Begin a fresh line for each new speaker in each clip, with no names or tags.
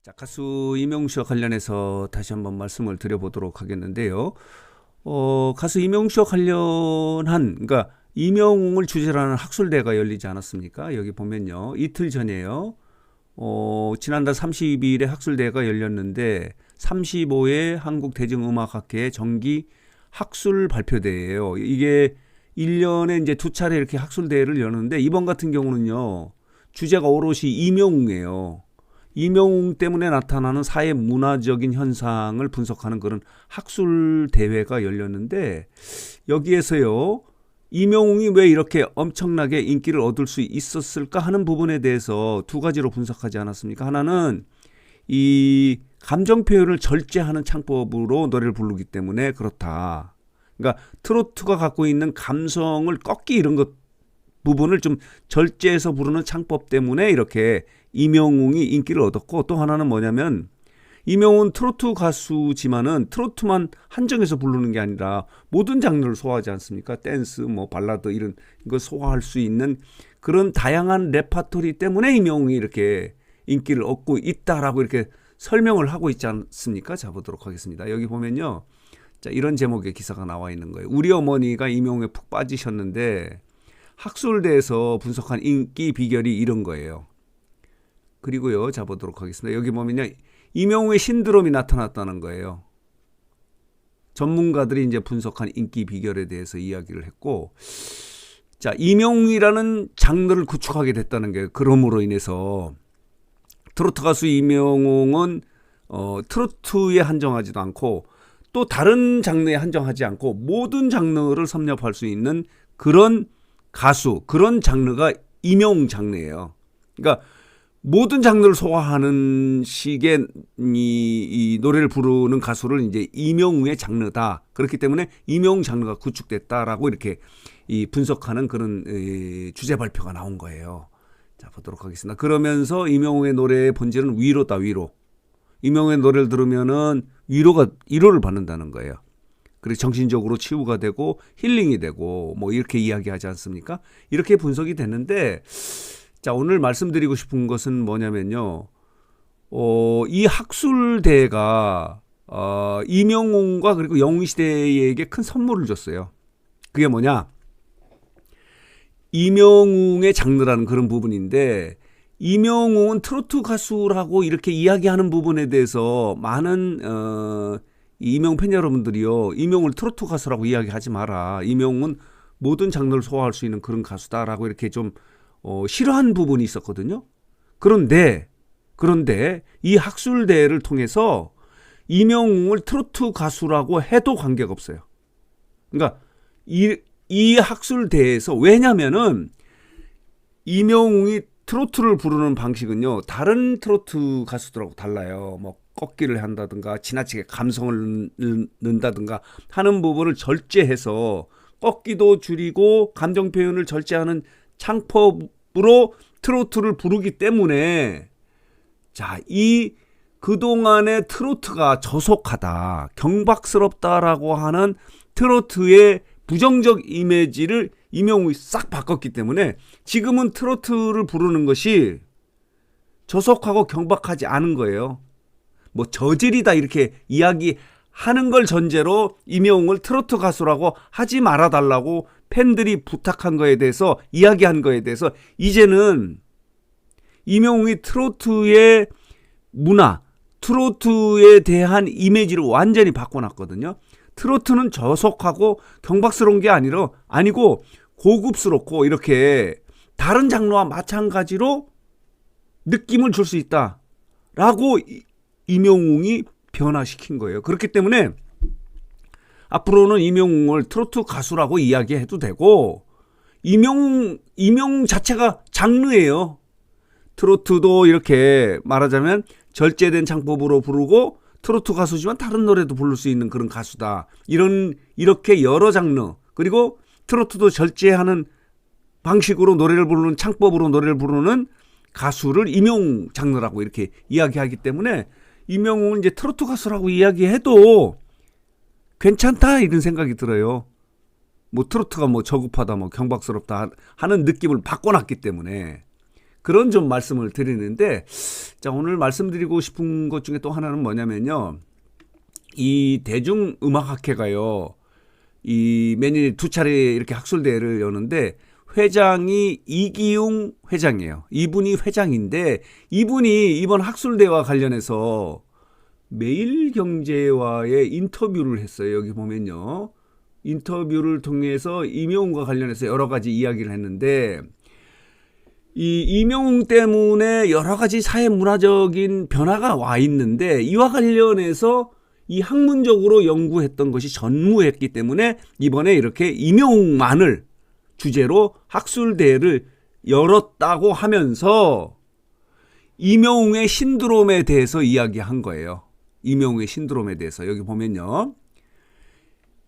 자, 가수 이명웅 씨와 관련해서 다시 한번 말씀을 드려보도록 하겠는데요. 가수 이명웅 씨와 관련한, 그러니까 이명웅을 주제로 하는 학술대회가 열리지 않았습니까? 여기 보면요. 이틀 전에요. 지난달 30일에 학술대회가 열렸는데 35회 한국대중음악학회 정기 학술 발표대회예요. 이게 1년에 이제 두 차례 이렇게 학술대회를 여는데 이번 같은 경우는요. 주제가 오롯이 이명웅이에요. 이명웅 때문에 나타나는 사회 문화적인 현상을 분석하는 그런 학술 대회가 열렸는데 여기에서요. 이명웅이 왜 이렇게 엄청나게 인기를 얻을 수 있었을까 하는 부분에 대해서 두 가지로 분석하지 않았습니까? 하나는 이 감정 표현을 절제하는 창법으로 노래를 부르기 때문에 그렇다. 그러니까 트로트가 갖고 있는 감성을 꺾기 이런 것 부분을 좀 절제해서 부르는 창법 때문에 이렇게 이명웅이 인기를 얻었고, 또 하나는 뭐냐면 이명웅은 트로트 가수지만은 트로트만 한정해서 부르는 게 아니라 모든 장르를 소화하지 않습니까? 댄스, 뭐 발라드 이런 거 소화할 수 있는 그런 다양한 레파토리 때문에 이명웅이 이렇게 인기를 얻고 있다라고 이렇게 설명을 하고 있지 않습니까? 자, 보도록 하겠습니다. 여기 보면요. 자, 이런 제목의 기사가 나와 있는 거예요. 우리 어머니가 이명웅에 푹 빠지셨는데 학술대에서 분석한 인기 비결이 이런 거예요. 그리고요, 자 보도록 하겠습니다. 여기 보면요, 이명웅의 신드롬이 나타났다는 거예요. 전문가들이 이제 분석한 인기 비결에 대해서 이야기를 했고, 자, 이명웅이라는 장르를 구축하게 됐다는 거예요. 그럼으로 인해서 트로트 가수 이명웅은 트로트에 한정하지도 않고 또 다른 장르에 한정하지 않고 모든 장르를 섭렵할 수 있는 그런 가수, 그런 장르가 이명웅 장르예요. 그러니까 모든 장르를 소화하는 식의 이 노래를 부르는 가수를 이제 이명웅의 장르다. 그렇기 때문에 이명웅 장르가 구축됐다라고 이렇게 이 분석하는 그런 주제 발표가 나온 거예요. 자, 보도록 하겠습니다. 그러면서 이명웅의 노래의 본질은 위로다, 위로. 이명웅의 노래를 들으면은 위로를 받는다는 거예요. 그리고 정신적으로 치유가 되고 힐링이 되고 뭐 이렇게 이야기하지 않습니까? 이렇게 분석이 됐는데, 자, 오늘 말씀드리고 싶은 것은 뭐냐면요. 이 학술대회가 이명웅과 그리고 영웅시대에게 큰 선물을 줬어요. 그게 뭐냐? 이명웅의 장르라는 그런 부분인데, 이명웅은 트로트 가수라고 이렇게 이야기하는 부분에 대해서 많은 이명웅 팬 여러분들이요, 이명웅을 트로트 가수라고 이야기하지 마라. 이명웅은 모든 장르를 소화할 수 있는 그런 가수다라고 이렇게 좀 싫어한 부분이 있었거든요. 그런데 이 학술대회를 통해서 이명웅을 트로트 가수라고 해도 관계가 없어요. 그러니까 이 학술대회에서, 왜냐면은 이명웅이 트로트를 부르는 방식은요, 다른 트로트 가수들하고 달라요. 뭐 꺾기를 한다든가 지나치게 감성을 넣는다든가 하는 부분을 절제해서 꺾기도 줄이고 감정 표현을 절제하는 창법으로 트로트를 부르기 때문에, 자, 이 그동안의 트로트가 저속하다, 경박스럽다라고 하는 트로트의 부정적 이미지를 이명웅이 싹 바꿨기 때문에 지금은 트로트를 부르는 것이 저속하고 경박하지 않은 거예요. 뭐 저질이다 이렇게 이야기하는 걸 전제로 이명웅을 트로트 가수라고 하지 말아달라고 팬들이 부탁한 거에 대해서, 이야기한 거에 대해서 이제는 이명웅이 트로트의 문화, 트로트에 대한 이미지를 완전히 바꿔놨거든요. 트로트는 저속하고 경박스러운 게 아니고 고급스럽고 이렇게 다른 장르와 마찬가지로 느낌을 줄 수 있다라고 이명웅이 변화시킨 거예요. 그렇기 때문에 앞으로는 이명웅을 트로트 가수라고 이야기해도 되고, 이명웅 자체가 장르예요. 트로트도 이렇게 말하자면 절제된 창법으로 부르고 트로트 가수지만 다른 노래도 부를 수 있는 그런 가수다. 이렇게 여러 장르, 그리고 트로트도 절제하는 방식으로 노래를 부르는, 창법으로 노래를 부르는 가수를 이명웅 장르라고 이렇게 이야기하기 때문에 이명웅은 이제 트로트 가수라고 이야기해도 괜찮다 이런 생각이 들어요. 뭐 트로트가 뭐 저급하다, 뭐 경박스럽다 하는 느낌을 바꿔놨기 때문에 그런 좀 말씀을 드리는데, 자, 오늘 말씀드리고 싶은 것 중에 또 하나는 뭐냐면요. 이 대중음악학회가요. 이 매년에 두 차례 이렇게 학술대회를 여는데 회장이 이기용 회장이에요. 이분이 회장인데 이분이 이번 학술대회와 관련해서 매일경제와의 인터뷰를 했어요. 여기 보면요. 인터뷰를 통해서 임영웅과 관련해서 여러 가지 이야기를 했는데 이 임영웅 때문에 여러 가지 사회 문화적인 변화가 와 있는데 이와 관련해서 이 학문적으로 연구했던 것이 전무했기 때문에 이번에 이렇게 임영웅만을 주제로 학술대회를 열었다고 하면서 임영웅의 신드롬에 대해서 이야기한 거예요. 임영웅의 신드롬에 대해서 여기 보면요.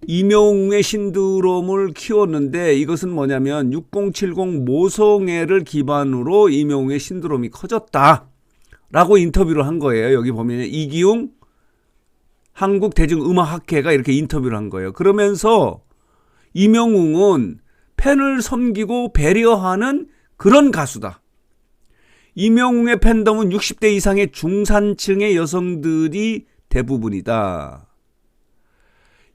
임영웅의 신드롬을 키웠는데 이것은 뭐냐면 6070 모성애를 기반으로 임영웅의 신드롬이 커졌다라고 인터뷰를 한 거예요. 여기 보면 이기용 한국대중음악학회가 이렇게 인터뷰를 한 거예요. 그러면서 임영웅은 팬을 섬기고 배려하는 그런 가수다. 임영웅의 팬덤은 60대 이상의 중산층의 여성들이 대부분이다.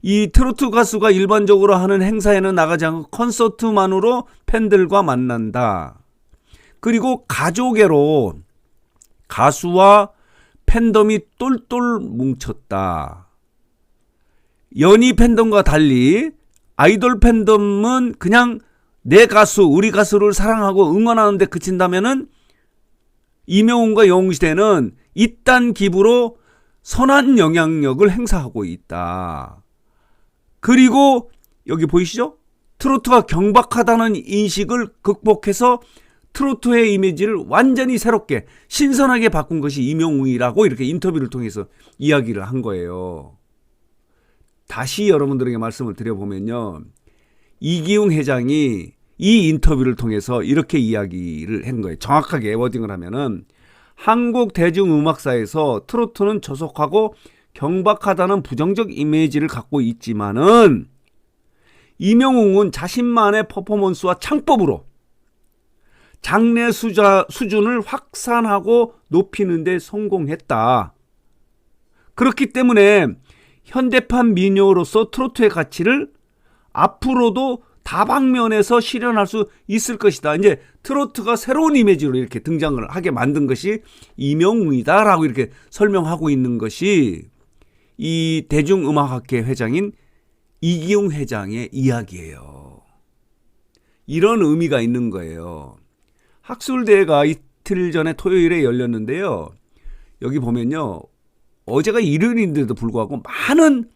이 트로트 가수가 일반적으로 하는 행사에는 나가지 않고 콘서트만으로 팬들과 만난다. 그리고 가족애로 가수와 팬덤이 똘똘 뭉쳤다. 연희 팬덤과 달리 아이돌 팬덤은 그냥 내 가수, 우리 가수를 사랑하고 응원하는데 그친다면은 임영웅과 영웅시대는 이딴 기부로 선한 영향력을 행사하고 있다. 그리고 여기 보이시죠? 트로트가 경박하다는 인식을 극복해서 트로트의 이미지를 완전히 새롭게 신선하게 바꾼 것이 임영웅이라고 이렇게 인터뷰를 통해서 이야기를 한 거예요. 다시 여러분들에게 말씀을 드려보면요. 이기용 회장이 이 인터뷰를 통해서 이렇게 이야기를 한 거예요. 정확하게 워딩을 하면은 한국 대중음악사에서 트로트는 저속하고 경박하다는 부정적 이미지를 갖고 있지만은 임영웅은 자신만의 퍼포먼스와 창법으로 장래 수준을 확산하고 높이는 데 성공했다. 그렇기 때문에 현대판 민요로서 트로트의 가치를 앞으로도 다방면에서 실현할 수 있을 것이다. 이제 트로트가 새로운 이미지로 이렇게 등장을 하게 만든 것이 임영웅이다라고 이렇게 설명하고 있는 것이 이 대중음악학회 회장인 이기용 회장의 이야기예요. 이런 의미가 있는 거예요. 학술대회가 이틀 전에 토요일에 열렸는데요. 여기 보면요. 어제가 일요일인데도 불구하고 많은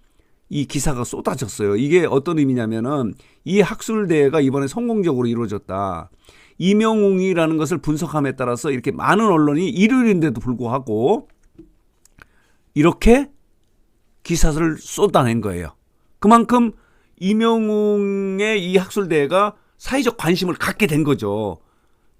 이 기사가 쏟아졌어요. 이게 어떤 의미냐면은 이 학술대회가 이번에 성공적으로 이루어졌다. 임영웅이라는 것을 분석함에 따라서 이렇게 많은 언론이 일요일인데도 불구하고 이렇게 기사를 쏟아낸 거예요. 그만큼 임영웅의 이 학술대회가 사회적 관심을 갖게 된 거죠.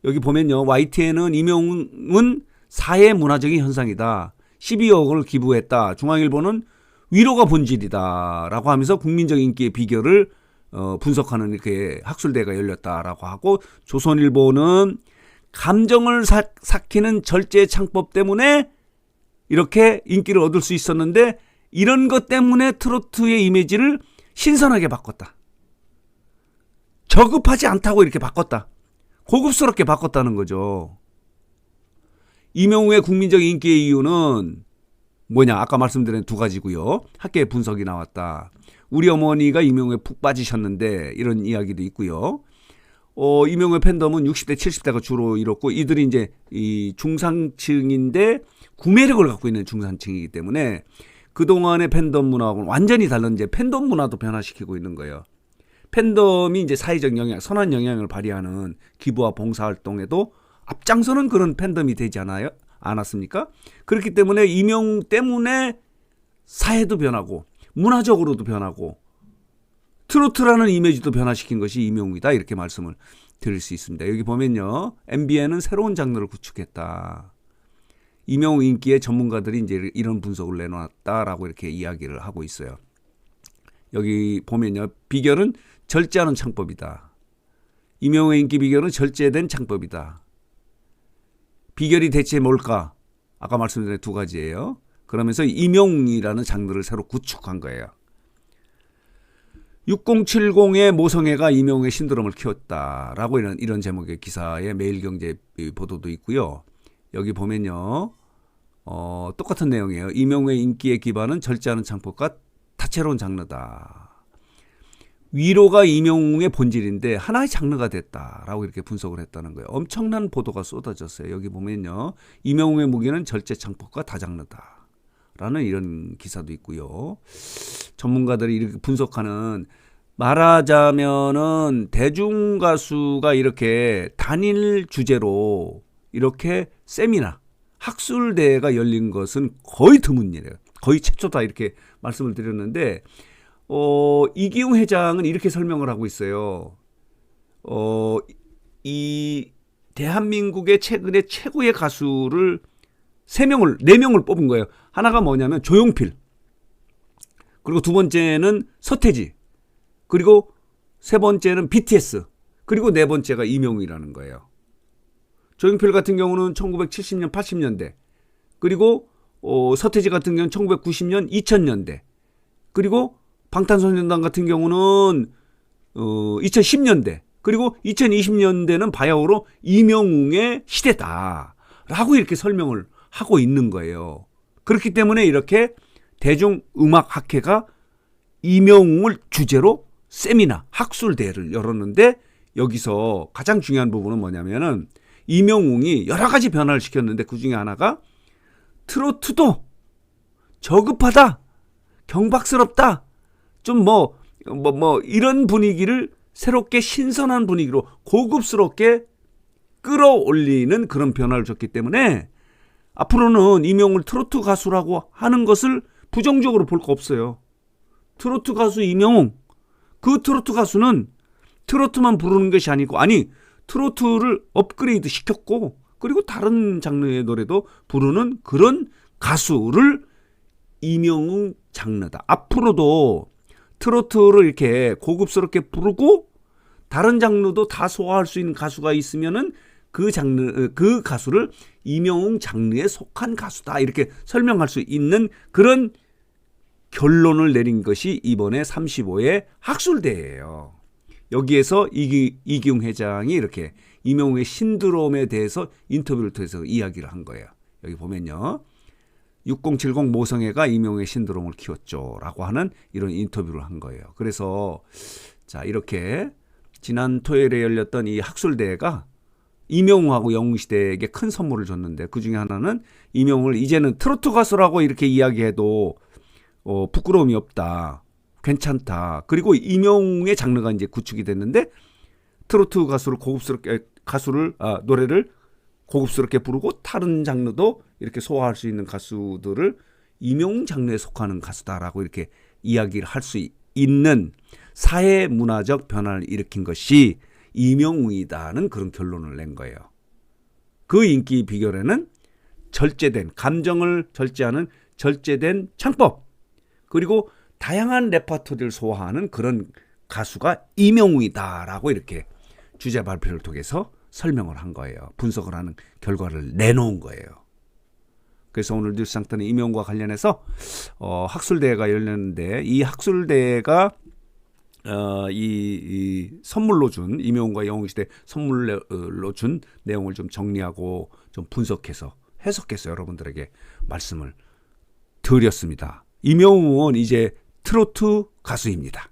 여기 보면요. YTN은 임영웅은 사회 문화적인 현상이다. 12억을 기부했다. 중앙일보는 위로가 본질이다. 라고 하면서 국민적 인기의 비결을 분석하는 이렇게 학술대회가 열렸다라고 하고 조선일보는 감정을 삭히는 절제 창법 때문에 이렇게 인기를 얻을 수 있었는데 이런 것 때문에 트로트의 이미지를 신선하게 바꿨다. 저급하지 않다고 이렇게 바꿨다. 고급스럽게 바꿨다는 거죠. 임영웅의 국민적 인기의 이유는 뭐냐? 아까 말씀드린 두 가지고요. 학계의 분석이 나왔다. 우리 어머니가 임영웅에 푹 빠지셨는데 이런 이야기도 있고요. 임영웅의 팬덤은 60대, 70대가 주로 이렇고 이들이 이제 이 중상층인데 구매력을 갖고 있는 중산층이기 때문에 그동안의 팬덤 문화하고는 완전히 다른 이제 팬덤 문화도 변화시키고 있는 거예요. 팬덤이 이제 사회적 영향, 선한 영향을 발휘하는 기부와 봉사활동에도 앞장서는 그런 팬덤이 되지 않았습니까? 그렇기 때문에 임영웅 때문에 사회도 변하고 문화적으로도 변하고 트로트라는 이미지도 변화시킨 것이 임영웅이다. 이렇게 말씀을 드릴 수 있습니다. 여기 보면요. MBN은 새로운 장르를 구축했다. 임영웅 인기의 전문가들이 이제 이런 분석을 내놓았다라고 이렇게 이야기를 하고 있어요. 여기 보면요. 비결은 절제하는 창법이다. 임영웅의 인기 비결은 절제된 창법이다. 비결이 대체 뭘까? 아까 말씀드린 두 가지예요. 그러면서 임영웅이라는 장르를 새로 구축한 거예요. 6070의 모성애가 임영웅의 신드롬을 키웠다라고 이런 제목의 기사에 매일경제 보도도 있고요. 여기 보면요. 똑같은 내용이에요. 임영웅의 인기의 기반은 절제하는 창법과 다채로운 장르다. 위로가 임영웅의 본질인데 하나의 장르가 됐다라고 이렇게 분석을 했다는 거예요. 엄청난 보도가 쏟아졌어요. 여기 보면요. 임영웅의 무기는 절제 창법과 다장르다라는 이런 기사도 있고요. 전문가들이 이렇게 분석하는, 말하자면은 대중가수가 이렇게 단일 주제로 이렇게 세미나, 학술대회가 열린 것은 거의 드문 일이에요. 거의 최초다 이렇게 말씀을 드렸는데 이기웅 회장은 이렇게 설명을 하고 있어요. 이 대한민국의 최근에 최고의 가수를 4명을 뽑은 거예요. 하나가 뭐냐면 조용필, 그리고 두 번째는 서태지, 그리고 세 번째는 BTS, 그리고 네 번째가 임영웅이라는 거예요. 조용필 같은 경우는 1970년, 80년대, 그리고 서태지 같은 경우는 1990년, 2000년대, 그리고 방탄소년단 같은 경우는 2010년대, 그리고 2020년대는 바야흐로 임영웅의 시대다라고 이렇게 설명을 하고 있는 거예요. 그렇기 때문에 이렇게 대중음악학회가 임영웅을 주제로 세미나, 학술대회를 열었는데, 여기서 가장 중요한 부분은 뭐냐면은 임영웅이 여러 가지 변화를 시켰는데 그 중에 하나가 트로트도 저급하다, 경박스럽다, 좀 이런 분위기를 새롭게 신선한 분위기로 고급스럽게 끌어올리는 그런 변화를 줬기 때문에 앞으로는 임영웅을 트로트 가수라고 하는 것을 부정적으로 볼 거 없어요. 트로트 가수 임영웅, 그 트로트 가수는 트로트만 부르는 것이 아니고, 트로트를 업그레이드 시켰고, 그리고 다른 장르의 노래도 부르는 그런 가수를 임영웅 장르다. 앞으로도 트로트를 이렇게 고급스럽게 부르고 다른 장르도 다 소화할 수 있는 가수가 있으면은 그 가수를 임영웅 장르에 속한 가수다, 이렇게 설명할 수 있는 그런 결론을 내린 것이 이번에 35회 학술대회예요. 여기에서 이기웅 회장이 이렇게 임영웅의 신드롬에 대해서 인터뷰를 통해서 이야기를 한 거예요. 여기 보면요. 6070 모성애가 임영웅의 신드롬을 키웠죠 라고 하는 이런 인터뷰를 한 거예요. 그래서 자, 이렇게 지난 토요일에 열렸던 이 학술대회가 임영웅하고 영웅시대에게 큰 선물을 줬는데, 그 중에 하나는 임영웅을 이제는 트로트 가수라고 이렇게 이야기해도 부끄러움이 없다, 괜찮다. 그리고 임영웅의 장르가 이제 구축이 됐는데, 트로트 가수를 노래를 고급스럽게 부르고 다른 장르도 이렇게 소화할 수 있는 가수들을 임영웅 장르에 속하는 가수다라고 이렇게 이야기를 할 수 있는 사회 문화적 변화를 일으킨 것이 임영웅이다는 그런 결론을 낸 거예요. 그 인기 비결에는 절제된, 감정을 절제하는 절제된 창법, 그리고 다양한 레퍼토리를 소화하는 그런 가수가 임영웅이다라고 이렇게 주제 발표를 통해서 설명을 한 거예요. 분석을 하는 결과를 내놓은 거예요. 그래서 오늘 뉴스상단의 임영웅과 관련해서 학술대회가 열렸는데, 이 학술대회가 이 선물로 준, 임영웅과 영웅시대 선물로 준 내용을 좀 정리하고 좀 분석해서 해석해서 여러분들에게 말씀을 드렸습니다. 임영웅은 이제 트로트 가수입니다.